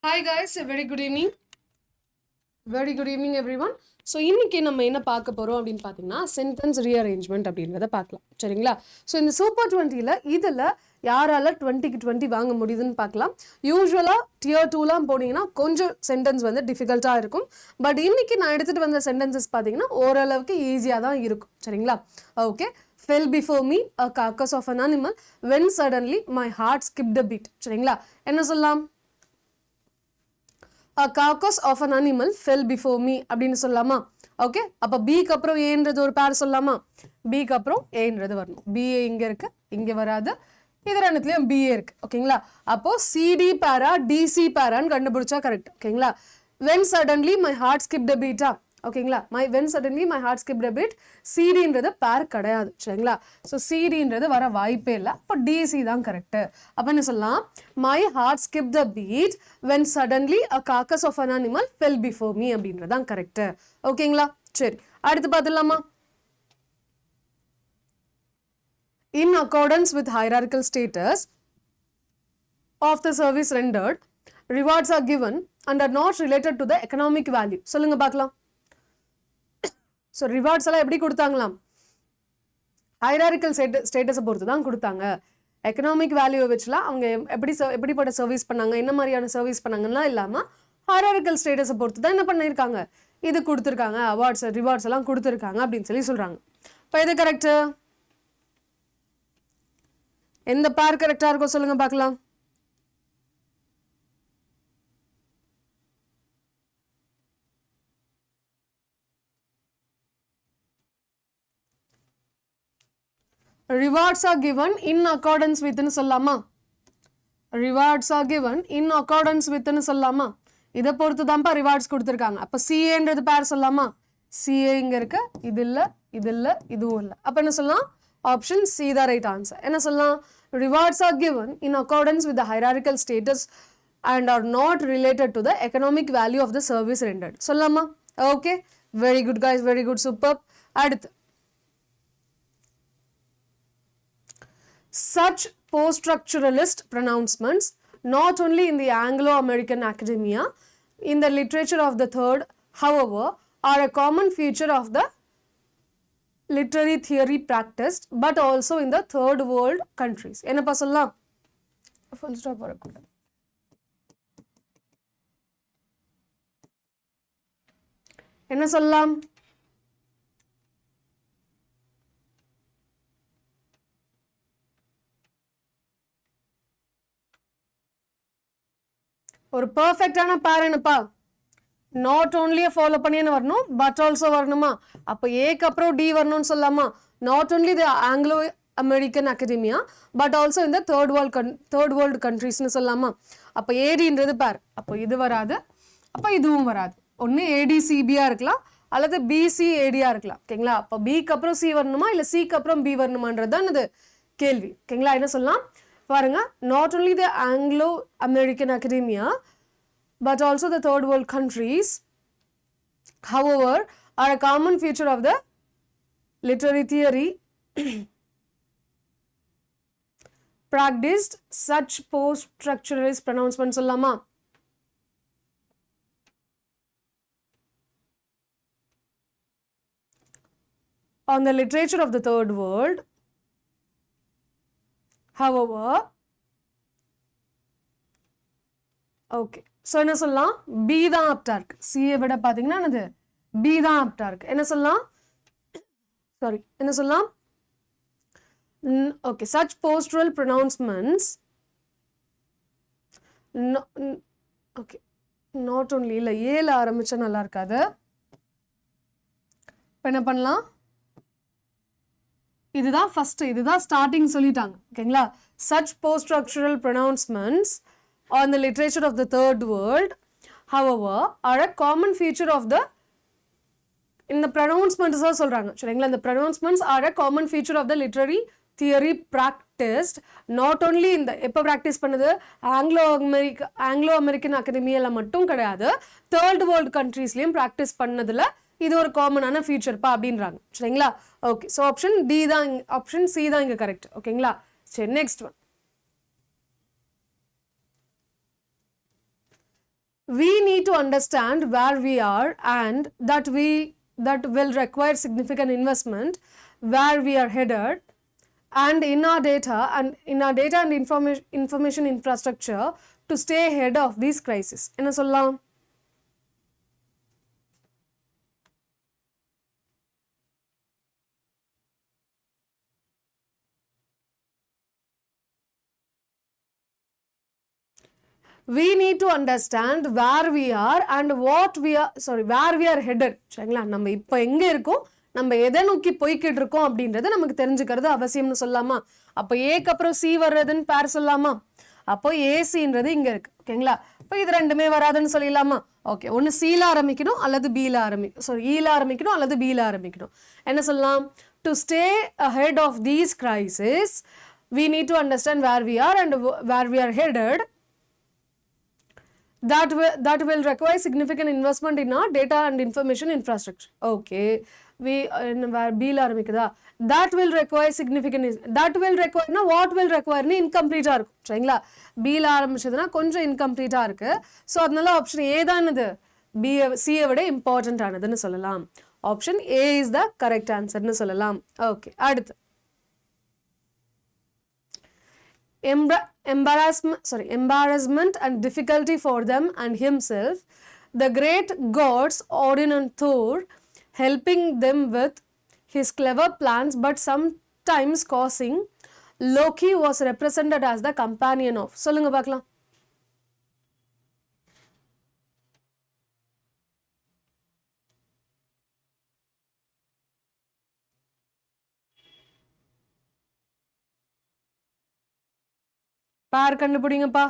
Hi guys, very good evening. Very good evening everyone. So இன்றைக்கி நம்ம என்ன பார்க்க போகிறோம் அப்படின்னு பார்த்தீங்கன்னா சென்டென்ஸ் ரீஅரேஞ்ச்மெண்ட் அப்படின்றத பார்க்கலாம் சரிங்களா. ஸோ இந்த சூப்பர் 20ல் இதில் யாரால 20க்கு 20 வாங்க முடியுதுன்னு பார்க்கலாம். யூஸ்வலாக Tier 2லாம் போனீங்கன்னா கொஞ்சம் சென்டென்ஸ் வந்து டிஃபிகல்ட்டாக இருக்கும். பட் இன்றைக்கி நான் எடுத்துகிட்டு வந்த சென்டென்சஸ் பார்த்தீங்கன்னா ஓரளவுக்கு ஈஸியாக தான் இருக்கும் சரிங்களா. Okay. Fell before me a carcass of an animal when suddenly my heart skipped a beat. சரிங்களா. என்ன சொல்லலாம்? A carcass of an animal fell before me அப்படின்னு சொல்லலாமா. ஓகே. அப்போ பிக்கு அப்புறம் ஏன்றது ஒரு பேர் சொல்லலாமா. பிக்கு அப்புறம் ஏன்றது வரணும். பிஏ இங்கே இருக்கு, இங்கே வராது. இது ரெண்டுத்துலேயும் பிஏ இருக்கு. ஓகேங்களா. அப்போ சிடி பேரா டிசி பேரான்னு கண்டுபிடிச்சா கரெக்ட். ஓகேங்களா. when suddenly my heart skipped a beat. ஓகேங்களா. when suddenly my heart skipped a beat, சிடின்றது பேர் கிடையாது சரிங்களா. ஸோ சிடின்றது வர வாய்ப்பே இல்லை. அப்போ டிசி தான் கரெக்டு. அப்போ என்ன சொல்லலாம்? my heart skipped the beat when suddenly a carcass of an animal fell before me அப்படின்றது தான் கரெக்டு. ஓகேங்களா. சரி, அடுத்து பார்த்துடலாமா. In accordance with hierarchical status of the service rendered, rewards are given and are not related to the economic value. சொல்லுங்க பார்க்கலாம். So rewards எல்லாம் எப்படி கொடுத்தாங்களாம்? ஹைராரிக்கல் ஸ்டேட்டஸை பொறுத்து தான் கொடுத்தாங்க. எக்கனாமிக் வேல்யூவை வச்சுலாம் அவங்க எப்படிப்பட்ட சர்வீஸ் பண்ணாங்க, என்ன மாதிரியான சர்வீஸ் பண்ணாங்கன்னா இல்லாமல் ஹைராரிக்கல் ஸ்டேட்டஸை பொறுத்து தான் என்ன பண்ணியிருக்காங்க, இது கொடுத்துருக்காங்க, அவார்ட்ஸ் ரிவார்ட்ஸ் எல்லாம் கொடுத்துருக்காங்க அப்படின்னு சொல்லி சொல்கிறாங்க. இப்போ எது கரெக்டு? எந்த பேர் கரெக்டாக இருக்கோ சொல்லுங்க பார்க்கலாம். Rewards are given in accordance with ன்னு சொல்லலாமா. Rewards are given in accordance with ன்னு சொல்லலாமா. இதை பொறுத்து தான்ப்பா ரிவார்ட்ஸ் கொடுத்துருக்காங்க. அப்போ சிஏன்றது பேர் சொல்லலாமா. சிஏ இங்கே இருக்கு, இது இல்லை, இது இல்லை, இதுவும் இல்லை. அப்போ என்ன சொல்லலாம்? ஆப்ஷன் சி தான் ரைட் ஆன்சர். என்ன சொல்லலாம்? Rewards are given in accordance with the hierarchical status and are not related to the economic value of the service rendered. சொல்லலாமா? Okay, very good guys, very good, super. அடுத்து, such post-structuralist pronouncements, not only in the Anglo-American academia, in the literature of the third, however, are a common feature of the literary theory practiced, but also in the third world countries. என்னப்பா சொல்லலாம்? full stop வரக்கூடாது. என்ன சொல்லலாம்? ஒரு பர்ஃபெக்டான பேர் என்னப்பா? Not ஓன்லியே follow பண்ணின்னு வரணும், பட் ஆல்சோ வரணுமா. அப்போ ஏக்கு அப்புறம் டி வரணும்னு சொல்லலாமா. Not only the Anglo American academia but also இந்த தேர்ட் வேர்ல்டு கண்ட்ரீஸ்னு சொல்லலாமா. அப்போ ஏடின்றது பேர், அப்போ இது வராது, அப்போ இதுவும் வராது. ஒன்று ஏடிசிபியா இருக்கலாம் அல்லது பிசிஏடியா இருக்கலாம். ஓகேங்களா. அப்போ பிக்கு அப்புறம் சி வரணுமா இல்லை சிக்கு அப்புறம் பி வரணுமான்றது தான் இது கேள்வி. ஓகேங்களா. என்ன சொல்லலாம் பாருங்க, not only the Anglo-American academia but also the third world countries, however, are a common feature of the literary theory practiced. Such post-structuralist pronouncements சொல்லலாமா. On the literature of the third world, however, okay, so என்ன சொல்லலாம்? B தான் ஆப்டா இருக்கு. CA விட பார்த்தீங்கன்னா என்னது? B தான் ஆப்டா இருக்கு. என்ன சொல்லலாம்? சாரி, என்ன சொல்லலாம்? Okay, such postural pronouncements, okay, not only இல்லை, ஏல ஆரம்பிச்சா நல்லா இருக்காது. இப்போ என்ன பண்ணலாம்? இதுதான் ஃபர்ஸ்ட், இதுதான் ஸ்டார்டிங் சொல்லிட்டாங்க. ஓகேங்களா. such post-structural pronouncements on the literature of the third world, however, are a common feature of the, இந்த pronouncements தான் சொல்றாங்க சரிங்களா. இந்த pronouncements are a common feature of the literary theory practiced, not only in the, எப்போ practice பண்ணுது? Anglo American அகாடமியில் மட்டும் கிடையாது, தேர்ட் வேர்ல்டு கண்ட்ரீஸ்லையும் ப்ராக்டிஸ் பண்ணதில் இது ஒரு காமனான ஃபீச்சர்ப்பா அப்படின்றாங்க சரிங்களா. ஓகே, ஸோ ஆப்ஷன் டி தான், ஆப்ஷன் சி தான் இங்கே கரெக்ட். ஓகேங்களா. சரி, next one. we need to understand where we are and that will require significant investment, where we are headed, and in our data and information infrastructure to stay ahead of these crises. என்ன சொல்லலாம்? we need to understand where we are and where we are headed. சரிங்களா? நம்ம இப்போ எங்க இருக்கோம், நம்ம எதை நோக்கி போய்கிட்டு இருக்கோம் அப்படின்றது நமக்கு தெரிஞ்சுக்கிறது அவசியம்னு சொல்லலாமா? அப்போ ஏக்கு அப்புறம் சி வர்றதுன்னு பேர் சொல்லலாமா? அப்போ ஏசின்றது இங்க இருக்கு. ஓகேங்களா? இப்போ இது ரெண்டுமே வராதுன்னு சொல்லிடலாமா? ஓகே, ஒன்று சில ஆரம்பிக்கணும் அல்லது பில ஈல ஆரம்பிக்கணும் அல்லது பில ஆரம்பிக்கணும். என்ன சொல்லலாம்? To stay ahead of these crises we need to understand where we are and where we are headed. That will require significant investment in our data and information infrastructure. Okay, we B ல ஆரம்பிக்குதா? that will require னா what will require னு incomplete இருக்கும். சரிங்களா? B ல ஆரம்பிச்சதுன்னா கொஞ்சம் incomplete இருக்கு. So அதனால option A தான் இது C விட இம்பார்ட்டன்ட் ஆனதுன்னு சொல்லலாம். Option A is the correct ஆன்சர்னு சொல்லலாம். ஓகே, அடுத்து embarrassment and difficulty for them and himself, the great gods Odin and Thor helping them with his clever plans but sometimes causing. Loki was represented as the companion of. சொல்லுங்க பார்க்கலாம். பார் கண்டுபிடிங்கப்பா.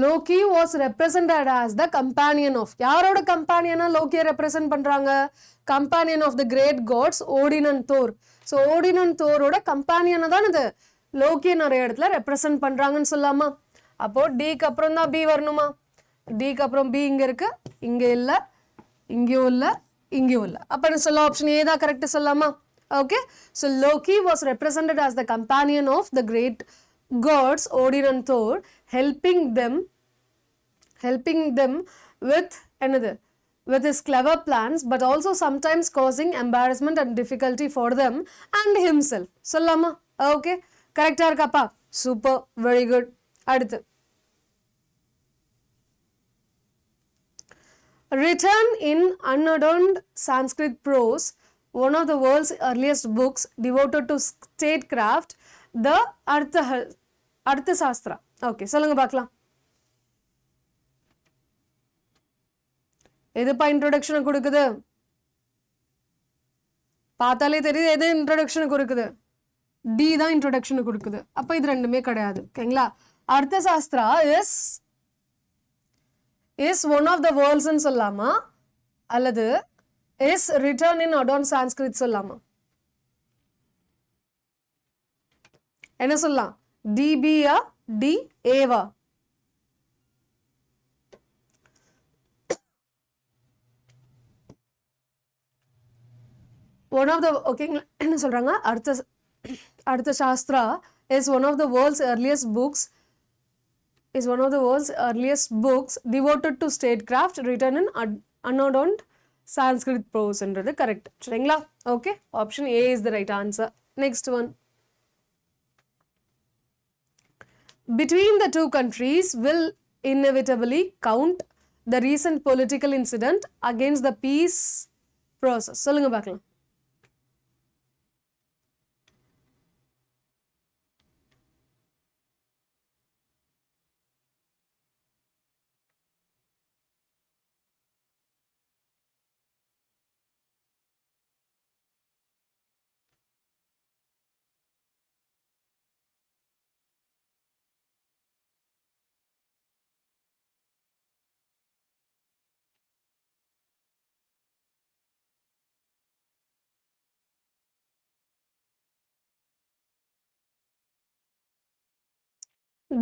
Loki was represented as the companion of. யாரோட கம்பானியனா லோக்கியை represent பண்றாங்க? Companion of the great gods Odin and Thor. So Odin and Thorோட கம்பானியனை தான் இது லோக்கியை நிறைய இடத்துல ரெப்ரசென்ட் பண்றாங்கன்னு சொல்லலாமா? அப்போ டிக்கு அப்புறம் தான் பி வரணுமா? டிக்கு அப்புறம் பி இங்க இருக்கு, இங்க இல்ல, இங்கேயும் இல்ல, இங்கேயும் இல்ல. அப்ப என்ன சொல்ல? ஆப்ஷன் ஏ தான் கரெக்ட் சொல்லலாமா? Okay, so Loki was represented as the companion of the great gods Odin and Thor, helping them with another with his clever plans but also sometimes causing embarrassment and difficulty for them and himself. சொல்லலாமா? Okay, கரெக்டா இருக்காப்பா? Super, very good. அடுத்து written in unadorned Sanskrit prose, one of the world's earliest books devoted to statecraft, the Arthasastra. Okay, சொல்லுங்க பார்க்கலாம். எதுப்பா introduction கொடுக்குது? பார்த்தாலே தெரியுது எது இன்ட்ரோடக்ஷன் கொடுக்குது. டி தான் இன்ட்ரோடக்ஷன் கொடுக்குது. அப்ப இது ரெண்டுமே கிடையாது. ஓகேங்களா? Arthashastra is one of the worlds ன்னு சொல்லலாமா அல்லது is written in adorned Sanskrit சொல்லலாமா? என்ன சொல்லலாம்? டிபியா D Eva? One of the ஓகேங்களா? என்ன சொல்றாங்க? அடுத்த Sastra is one of the world's earliest books devoted to statecraft, written in unadorned Sanskrit prose என்றது கரெக்ட். சரிங்களா? Okay, option A is the right answer. Next one, between the two countries will inevitably count the recent political incident against the peace process. சொல்லுங்க பார்க்கலாம்.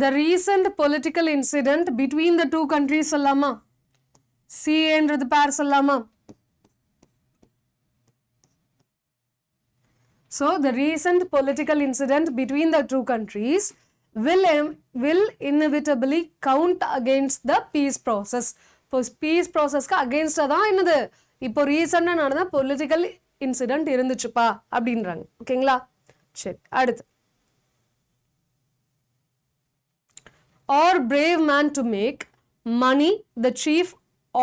The recent political incident between the two countries சொல்லலாமா? C என்றது பேர் சொல்லலாமா? So the recent political incident between the two countries will inevitably count against the peace process. இப்போ peace processக்கு against தான் என்னது இப்போ ரீசெண்டாக நடந்த பொலிட்டிக்கல் இன்சிடென்ட் இருந்துச்சுப்பா அப்படின்றாங்க. ஓகேங்களா? சரி, அடுத்து. Or brave man to make money the chief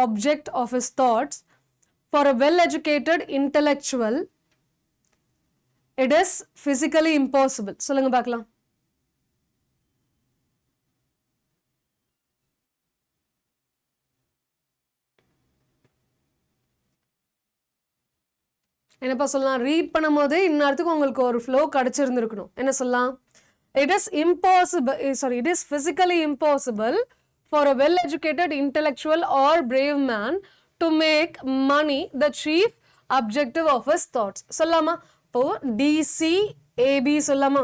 object of his thoughts for a well-educated intellectual, it is physically impossible. சொல்லுங்க பார்க்கலாம். என்னப்பா சொல்லலாம்? ரீட் பண்ணும்போது இந்நேரத்துக்கு உங்களுக்கு ஒரு ஃப்ளோ கிடைச்சிருந்துருக்கணும். என்ன சொல்லலாம்? It is impossible, it is physically impossible for a well-educated intellectual or brave man to make money the chief objective of his thoughts. சொல்லலாமா? இப்போ DCAB சொல்லலாமா?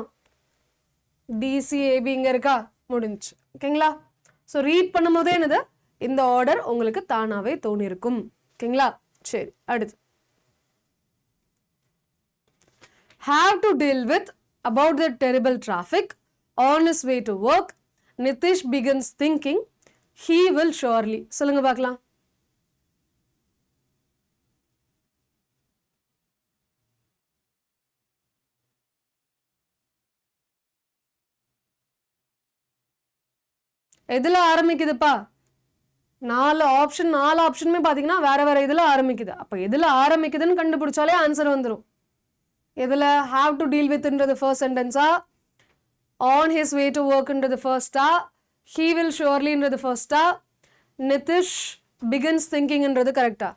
DCAB இங்க இருக்கா? முடிஞ்சு. ஓகேங்களா? ஸோ ரீட் பண்ணும்போதே என்னது இந்த ஆர்டர் உங்களுக்கு தானாவே தோணிருக்கும். ஓகேங்களா? சரி, அடுத்து. Have to deal with about the terrible traffic on his way to work. Nitish begins thinking he will surely. சொல்லுங்க பார்க்கலாம். எதுல ஆரம்பிக்குதுப்பா? நாலு ஆப்ஷனுமே பார்த்தீங்கன்னா வேற வேற இதுல ஆரம்பிக்குது. அப்போ எதுல ஆரம்பிக்குதுன்னு கண்டுபிடிச்சாலே ஆன்சர் வந்துடும். இதில் have to deal with ன்றது first சென்டென்ஸா, on his way to work ன்றது ஃபர்ஸ்டா, he will surely ன்றது ஃபர்ஸ்டா, நிதிஷ் begins thinking ன்றது கரெக்டா?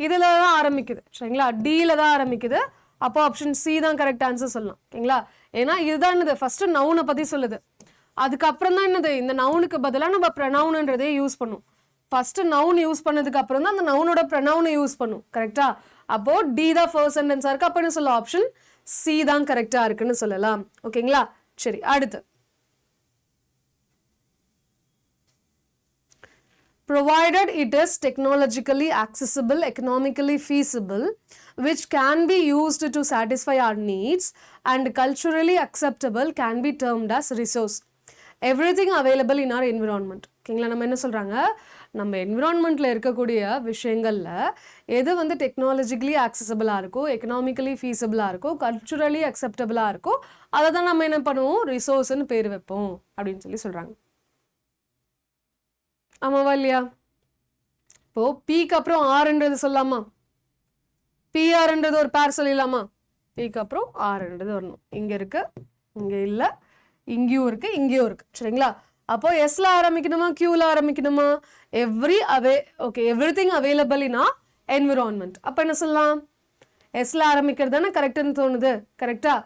இதில் தான் ஆரம்பிக்குது. சரிங்களா? டியில் தான் ஆரம்பிக்குது. அப்போ ஆப்ஷன் சி தான் கரெக்ட் ஆன்சர் சொல்லலாம். ஓகேங்களா? ஏன்னா இதுதான் என்னது ஃபர்ஸ்ட் நவுனை பற்றி சொல்லுது. அதுக்கப்புறம் தான் என்னது இந்த நவுனுக்கு பதிலாக நம்ம ப்ரனவுன்ன்றதே யூஸ் பண்ணும். ஃபர்ஸ்ட் நவுன் யூஸ் பண்ணதுக்கு அப்புறம் தான் அந்த நவுனோட ப்ரனவுனை யூஸ் பண்ணும். கரெக்டா? அப்போ டி தான் ஃபர்ஸ்ட் சென்டென்ஸா இருக்கு. அப்போ என்ன சொல்லலாம்? ஆப்ஷன் சி தான் கரெக்டா இருக்குன்னு சொல்லலாம். ஓகேங்களா? சரி, அடுத்து. Provided it is technologically accessible, economically feasible, which can be used to satisfy our needs and culturally acceptable, can be termed as resource. Everything available in our environment. ஓகேங்களா? நம்ம என்ன சொல்றாங்க? நம்ம என்விரான்மெண்ட்டில் இருக்கக்கூடிய விஷயங்களில் எது வந்து டெக்னாலஜிக்கலி ஆக்சசபிளாக இருக்கோ, எக்கனாமிக்கலி ஃபீஸபிளாக இருக்கோ, கல்ச்சுரலி அக்செப்டபிளாக இருக்கோ, அதை தான் நம்ம என்ன பண்ணுவோம்? ரிசோர்ஸ்ன்னு பேர் வைப்போம் அப்படின்னு சொல்லி சொல்கிறாங்க. ஆமாவா இல்லையா? இப்போது பிக்கு அப்புறம் ஆறுன்றது சொல்லலாமா? பிஆர்ன்றது ஒரு பேர் சொல்லிடலாமா? பிக்கு அப்புறம் ஆறுன்றது வரணும். இங்கே இருக்கு, இங்கே இல்லை, இங்கேயும் இருக்குது, இங்கேயும் இருக்குது. சரிங்களா? அப்போ எஸ்ல ஆரம்பிக்கணுமா, கியூல ஆரம்பிக்கணுமா? Everything available in our environment. அப்போ என்ன சொல்லலாம்? எஸ்ல ஆரம்பிக்கிறது தானே கரெக்டுன்னு தோணுது. கரெக்டா?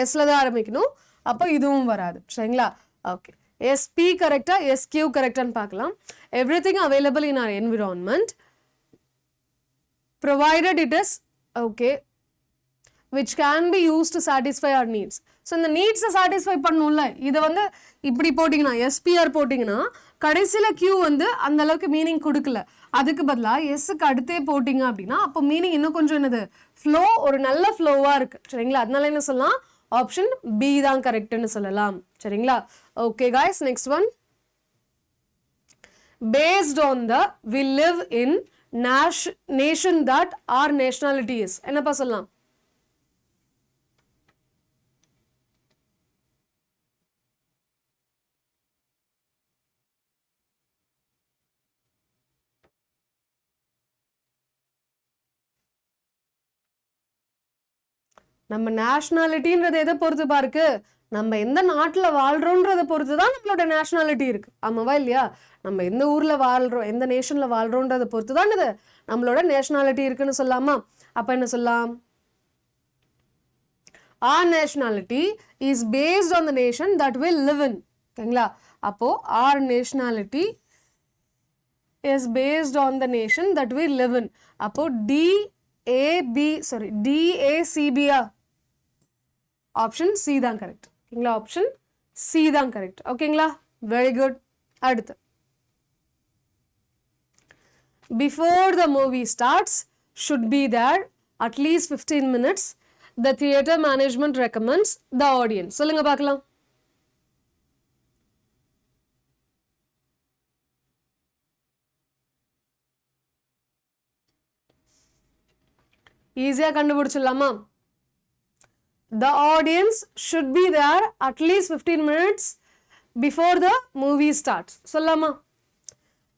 எஸ்ல தான் ஆரம்பிக்கணும். அப்போ இதுவும் வராது. சரிங்களா? ஓகே, எஸ்பி கரெக்டா, எஸ்கியூ கரெக்டான்னு பார்க்கலாம். Everything available in our environment provided it is which can be used to satisfy our needs. So இந்த நீட்ஸை சாட்டிஸ்ஃபை பண்ணணும்ல, இதை வந்து இப்படி போட்டிங்கன்னா, எஸ்பிஆர் போட்டிங்கன்னா கடைசியில் கியூ வந்து அந்த அளவுக்கு மீனிங் கொடுக்கல. அதுக்கு பதிலாக எஸ்ஸுக்கு அடுத்தே போட்டிங்க அப்படின்னா அப்போ மீனிங் இன்னும் கொஞ்சம் என்னது ஃப்ளோ, ஒரு நல்ல ஃப்ளோவாக இருக்குது. சரிங்களா? அதனால என்ன சொல்லலாம்? ஆப்ஷன் பி தான் கரெக்டுன்னு சொல்லலாம். சரிங்களா? Okay guys, next one. Based on the we live in nation that our nationality is. என்னப்பா சொல்லலாம்? நம்ம நேஷனாலிட்டின்றது எதை பொறுத்து பாருக்கு? நம்ம எந்த நாட்டில் வாழ்றோன்றதை பொறுத்து தான் நம்மளோட நேஷனாலிட்டி இருக்கு. ஆமாவா இல்லையா? நம்ம எந்த ஊர்ல வாழ்றோம், எந்த நேஷன்ல வாழ்றோன்றதை பொறுத்து தான் இது நம்மளோட நேஷனாலிட்டி இருக்குன்னு சொல்லலாமா? அப்ப என்ன சொல்லலாம்? Our nationality is based on the nation that we live in. ஓகேங்களா? அப்போ our nationality is based on the nation that we live in. அப்போ DACB ஆப்ஷன் சி தான் கரெக்ட். ஓகேங்களா? ஆப்ஷன் சி தான் கரெக்ட். ஓகேங்களா? Very good. அடுத்து. Before the movie starts should be there at least 15 minutes the theatre management recommends the audience. சொல்லுங்க பார்க்கலாம். ஈஸியா கண்டுபிடிச்சிடலாமா? The audience should be there at least 15 minutes before the movie starts. சொல்லலாமா?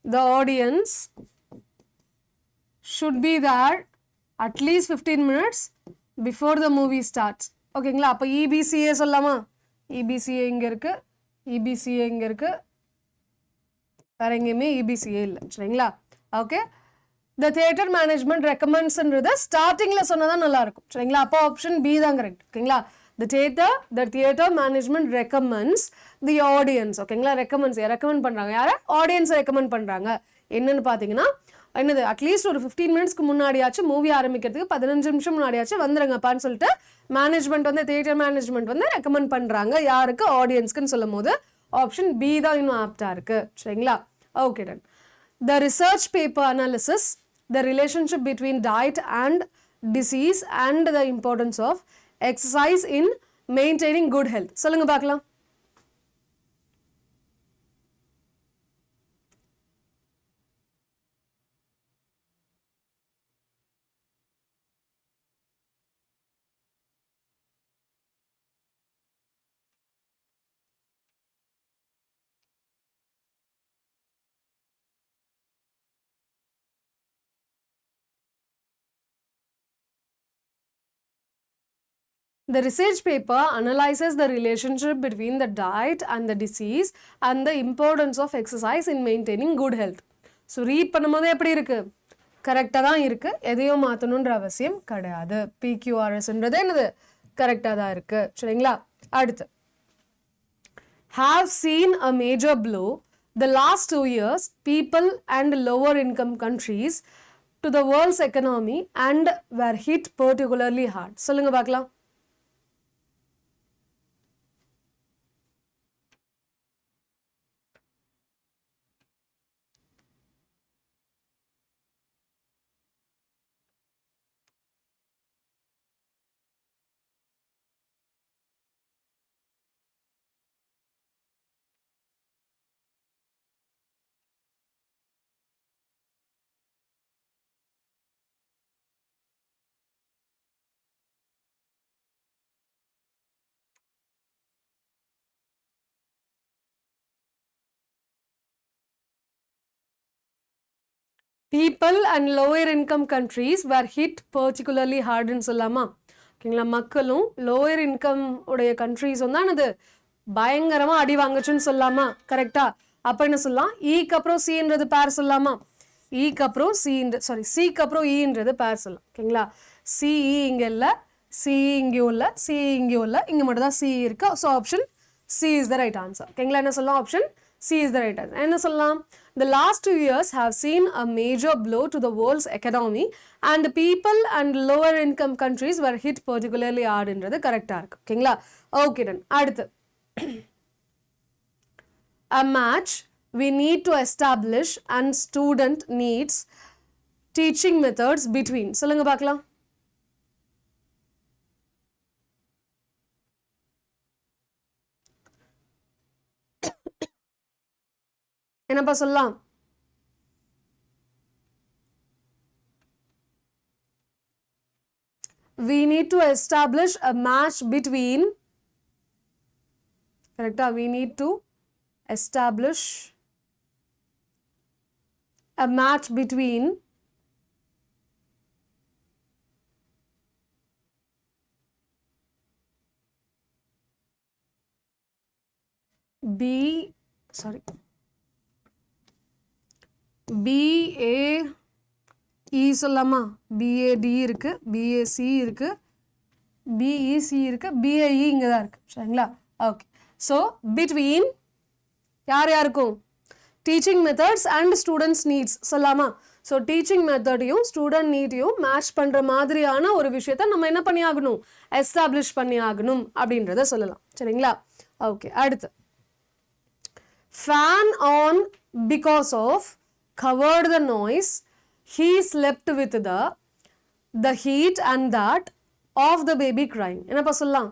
The audience should be there at least 15 minutes before the movie starts. ஓகேங்களா? அப்போ EBCA சொல்லலாமா? EBCA இங்க இருக்கு, EBCA இங்க இருக்கு, வேற எங்கேயுமே EBCA இல்லை. சரிங்களா? Okay. The theatre management recommends ன்றது ஸ்டார்டிங்ல சொன்னதான் நல்லா இருக்கும். சரிங்களா? அப்போ ஆப்ஷன் பி தான் கரெக்ட். ஓகேங்களா? The theatre management recommends the audience. ஓகேங்களா? ரெக்கமெண்ட் பண்றாங்க. யார? ஆடியன்ஸ் ரெக்கமெண்ட் பண்றாங்க. என்னன்னு பாத்தீங்கன்னா என்னது அட்லீஸ்ட் ஒரு 15 மினிட்ஸ்க்கு முன்னாடியாச்சும் மூவி ஆரம்பிக்கிறதுக்கு 15 நிமிஷம் முன்னாடியாச்சும் வந்துருங்கப்பான்னு சொல்லிட்டு மேனேஜ்மெண்ட் வந்து தியேட்டர் மேனேஜ்மெண்ட் வந்து ரெக்கமெண்ட் பண்றாங்க. யாருக்கு? ஆடியன்ஸ்க்குன்னு சொல்லும் போது ஆப்ஷன் பி தான் இன்னும் ஆப்டா இருக்கு. சரிங்களா? Okay done. The research paper analysis the relationship between diet and disease and the importance of exercise in maintaining good health. சொல்லுங்க பார்க்கலாம். The research paper analyzes the relationship between the diet and the disease and the importance of exercise in maintaining good health. So read பண்ணும்போது எப்படி இருக்கு? கரெக்டாக தான் இருக்கு. எதையும் மாற்றணுன்ற அவசியம் கிடையாது. PQRSன்றது என்னது? கரெக்டாக தான் இருக்கு. சரிங்களா? அடுத்து have seen a major blow the last 2 years people and lower income countries to the world's economy and were hit particularly hard. சொல்லுங்க பார்க்கலாம். people and lower income countries were hit particularly hard ன்னு சொல்லாமா? ஓகேங்களா? மக்களும் lower income உடைய countries வந்து பயங்கரமா அடி வாங்குச்சுன்னு சொல்லாமா? கரெக்டா? அப்ப என்ன சொல்லலாம்? ஈக்கு அப்புறம் சின்றது பேர் சொல்லாமா? ஈக்கு அப்புறம் சிக்கு அப்புறம் ஈன்றது பேர் சொல்லலாம். ஓகேங்களா? சிஇ இங்க இல்ல, சிஇ இங்கேயும் இல்ல, சிஇ இங்கேயும் இல்ல, இங்க மட்டும் தான் சி இருக்கு. So option C is the right answer. ஓகேங்களா? என்ன சொல்லலாம்? Option C is the right answer. என்ன சொல்லலாம்? The last 2 years have seen a major blow to the world's economy and people and lower income countries were hit particularly hard ன்றது கரெக்டா இருக்கு. ஓகேங்களா? Okay done. அடுத்து a match we need to establish and student needs teaching methods between. சொல்லுங்க பார்க்கலாம். என்னப்பா சொல்லலாம்? We need to establish a match between, correcta? We need to establish a match between BAE சொல்லாமா? BAD இருக்கு, BAC இருக்கு, BEC இருக்கு, BAE இங்க தான் இருக்கு. சரிங்களா? ஓகே. ஸோ பிட்வீன் யார் யாருக்கும்? Teaching methods and students needs சொல்லாமா? ஸோ டீச்சிங் மெத்தடையும் ஸ்டூடெண்ட் நீட்டையும் மேட்ச் பண்ணுற மாதிரியான ஒரு விஷயத்த நம்ம என்ன பண்ணி ஆகணும்? எஸ்டாப்ளிஷ் பண்ணி ஆகணும் அப்படின்றத சொல்லலாம். சரிங்களா? ஓகே. அடுத்து fan on because of covered the noise, he slept with the heat and that of the baby crying. என்னப்பா சொல்லலாம்?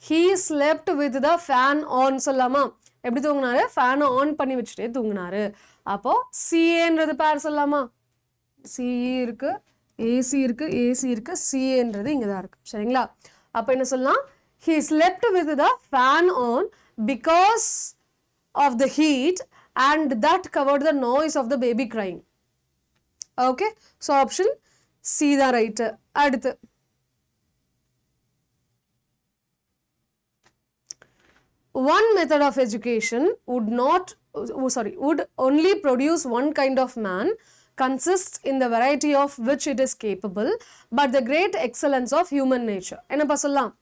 He slept with the fan on சொல்லலாமா? எப்படி தூங்குனாரு? ஃபேனை ஆன் பண்ணி வச்சுட்டே தூங்குனாரு. அப்போ CAன்றது பேர் சொல்லலாமா? CE இருக்கு, AC இருக்கு, AC இருக்கு, CAன்றது இங்கே தான் இருக்கு. சரிங்களா? அப்போ என்ன சொல்லலாம்? He slept with the fan on because of the heat and that covered the noise of the baby crying. Okay? So option C தான் right. அடுத்து one method of education would only produce one kind of man, consists in the variety of which it is capable, but the great excellence of human nature. என்னப்பா சொல்லலாம்?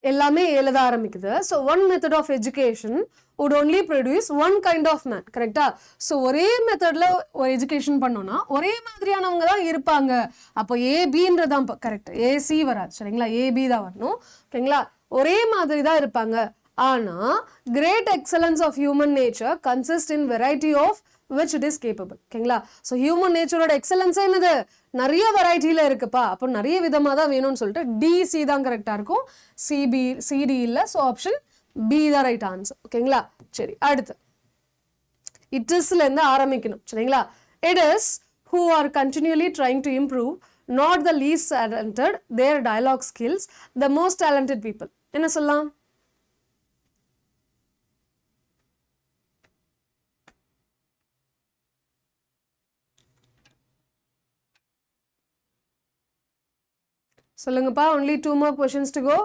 எல்லாமே எழுத ஆரம்பிக்குது. So one method of education would only produce one kind of man. கரெக்டா? So ஒரே மெத்தட்ல ஒரு education பண்ணோம்னா ஒரே மாதிரியானவங்க தான் இருப்பாங்க. அப்போ ஏபின்றதான் கரெக்ட். ஏசி வராது. சரிங்களா? ஏபி தான் வரணும். ஓகேங்களா? ஒரே மாதிரி தான் இருப்பாங்க. ஆனா great excellence of human nature consist in variety of which it is capable. ஓகேங்களா? ஸோ ஹியூமன் நேச்சரோட எக்ஸலன்ஸ் என்னது? நிறைய வெரைட்டியில் இருக்குப்பா. அப்போ நிறைய விதமாக தான் வேணும்னு சொல்லிட்டு டிசி தான் கரெக்டாக இருக்கும். சிடி இல்லை. ஸோ ஆப்ஷன் பி தான் ரைட் ஆன்சர். ஓகேங்களா? சரி, அடுத்து இட் இஸ்லேருந்து ஆரம்பிக்கணும். சரிங்களா? It is who are continually trying to improve, not the least talented, their dialogue skills, the most talented people. என்ன சொல்லலாம்? சொல்லுங்கப்பா. only 2 more questions to go.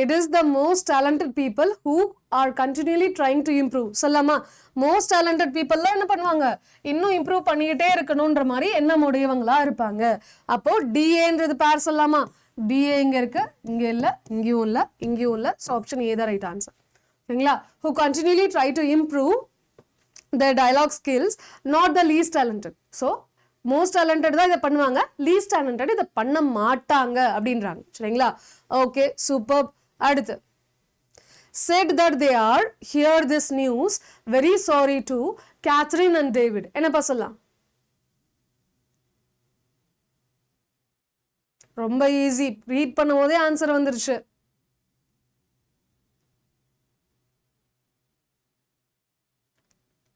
It is the most talented people who are continually trying to improve. சொல்லலாமா? most talented people என்ன பண்ணுவாங்க? இன்னும் improve பண்ணிக்கிட்டே இருக்கணும்ன்ற மாதிரி எண்ணம் உடையவங்களா இருப்பாங்க. அப்போ டிஏன்றது பேர் சொல்லலாமா? டிஏ இங்க இருக்கு, இங்க இல்ல, இங்கேயும் இல்ல, இங்கேயும் இல்ல. ஸோ ஆப்ஷன் ஏ தான் ரைட் ஆன்சர். சரிங்களா? who continually try to improve their dialogue skills, not the least talented. So most talented தான் இதை பண்ணுவாங்க, லீஸ்ட் டேலண்டட் இதை பண்ண மாட்டாங்க அப்படின்றாங்க. சரிங்களா? Okay, super. அடுத்து said that they are hear this news very sorry to Catherine and David. என்னப்பா சொல்லலாம்? ரொம்ப ஈஸி. ரீட் பண்ணும் போதே ஆன்சர் வந்துருச்சு.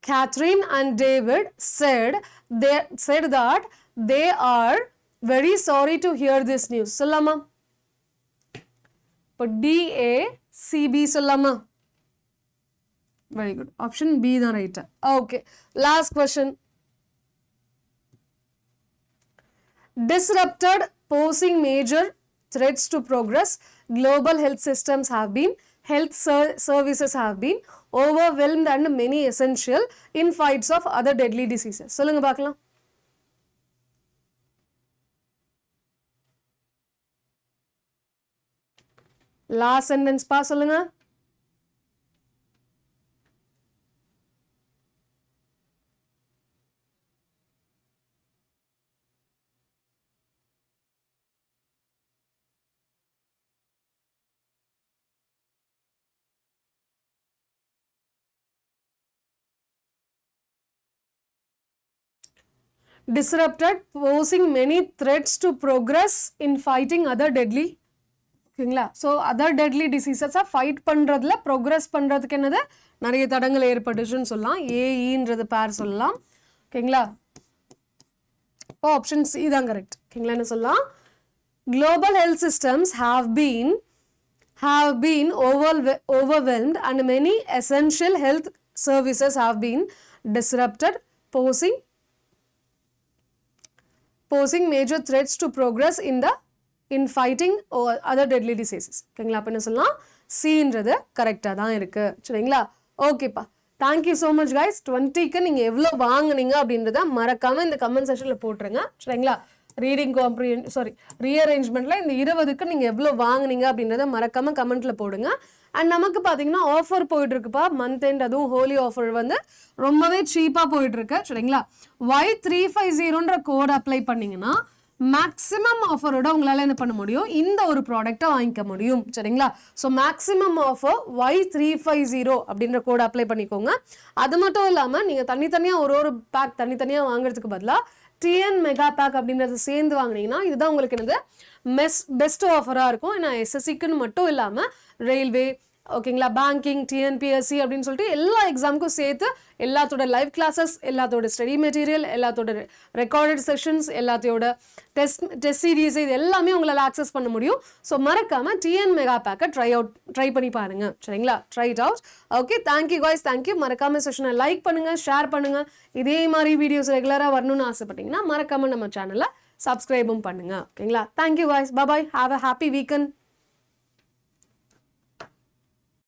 Catherine and David said that they are very sorry to hear this news. சொல்லலாமா? இப்போ DACB சொல்லலாமா? Very good. Option B தான் right. Okay. Last question. Disrupted, posing major threats to progress. Global health systems have been, health services have been overwhelmed and many essential in fights of other deadly diseases. சொல்லுங்க பார்க்கலாம். Last sentence பா சொல்லுங்க. Disrupted, posing many threats to progress in fighting other deadly. ஓகேங்களா? So other deadly டிசீசஸாக fight பண்ணுறதுல progress பண்ணுறதுக்கு என்னது நிறைய தடங்கள் ஏற்பட்டுச்சுன்னு சொல்லலாம். ஏஇன்றது பேர் சொல்லலாம். ஓகேங்களா? இப்போ ஆப்ஷன் சி தான் கரெக்ட். ஓகேங்களா? என்ன சொல்லலாம்? Global health systems have been overwhelmed and many essential health services have been disrupted, posing major threats to progress in fighting other deadly diseases. ஓகேங்களா? அப்போ என்ன சொல்லலாம்? சின்றது கரெக்டாக தான் இருக்கு. சரிங்களா? ஓகேப்பா. Thank you so much guys. 20க்கு நீங்கள் எவ்வளோ வாங்குனீங்க அப்படின்றத மறக்காமல் இந்த கமெண்ட் செக்ஷனில் போட்டுருங்க சரிங்களா. ரீடிங் ரீஅரேஞ்ச்மெண்ட்டில் இந்த 20க்கு நீங்கள் எவ்வளோ வாங்குனீங்க அப்படின்றத மறக்காமல் கமெண்ட்டில் போடுங்க. அண்ட் நமக்கு பார்த்தீங்கன்னா ஆஃபர் போயிட்டுருக்குப்பா, மந்த் எண்ட், அதுவும் ஹோலி ஆஃபர் வந்து ரொம்பவே சீப்பாக போயிட்டுருக்கு சரிங்களா. Y350ன்ற கோட் அப்ளை பண்ணிங்கன்னா மேக்ஸிமம் ஆஃபரோட உங்களால் என்ன பண்ண முடியும், இந்த ஒரு ப்ராடக்டை வாங்கிக்க முடியும் சரிங்களா. ஸோ மேக்ஸிமம் ஆஃபர் Y350 அப்படின்ற கோட் அப்ளை பண்ணிக்கோங்க. அது மட்டும் இல்லாமல் நீங்கள் தனித்தனியாக ஒரு பேக் தனித்தனியாக வாங்குறதுக்கு பதிலாக டிஎன் மெகா பேக் அப்படின்றத சேர்ந்து வாங்கினீங்கன்னா இதுதான் உங்களுக்கு என்னது பெஸ்ட் ஆஃபராக இருக்கும். ஏன்னா எஸ்எஸ்சிக்குன்னு மட்டும் இல்லாமல் ரயில்வே, ஓகேங்களா, பேங்கிங், டிஎன்பிஎஸ்சி அப்படின்னு சொல்லிட்டு எல்லா எக்ஸாமுக்கும் சேர்த்து எல்லாத்தோட லைவ் கிளாஸஸ், எல்லாத்தோட ஸ்டடி மெட்டீரியல், எல்லாத்தோட ரெக்கார்டட் செஷன்ஸ், எல்லாத்தையோட டெஸ்ட் சீரீஸ், இது எல்லாமே உங்களால் ஆக்சஸ் பண்ண முடியும். ஸோ மறக்காமல் டிஎன் மெகா பேக்கை ட்ரை பண்ணி பாருங்க சரிங்களா. Try it out. Okay, thank you guys, thank you. மறக்காமல் செஷனை லைக் பண்ணுங்கள், ஷேர் பண்ணுங்கள். இதே மாதிரி வீடியோஸ் ரெகுலராக வரணும்னு ஆசைப்பட்டீங்கன்னா மறக்காமல் நம்ம சேனலை சப்ஸ்கிரைபும் பண்ணுங்கள் ஓகேங்களா. Thank you guys, bye, have a happy weekend.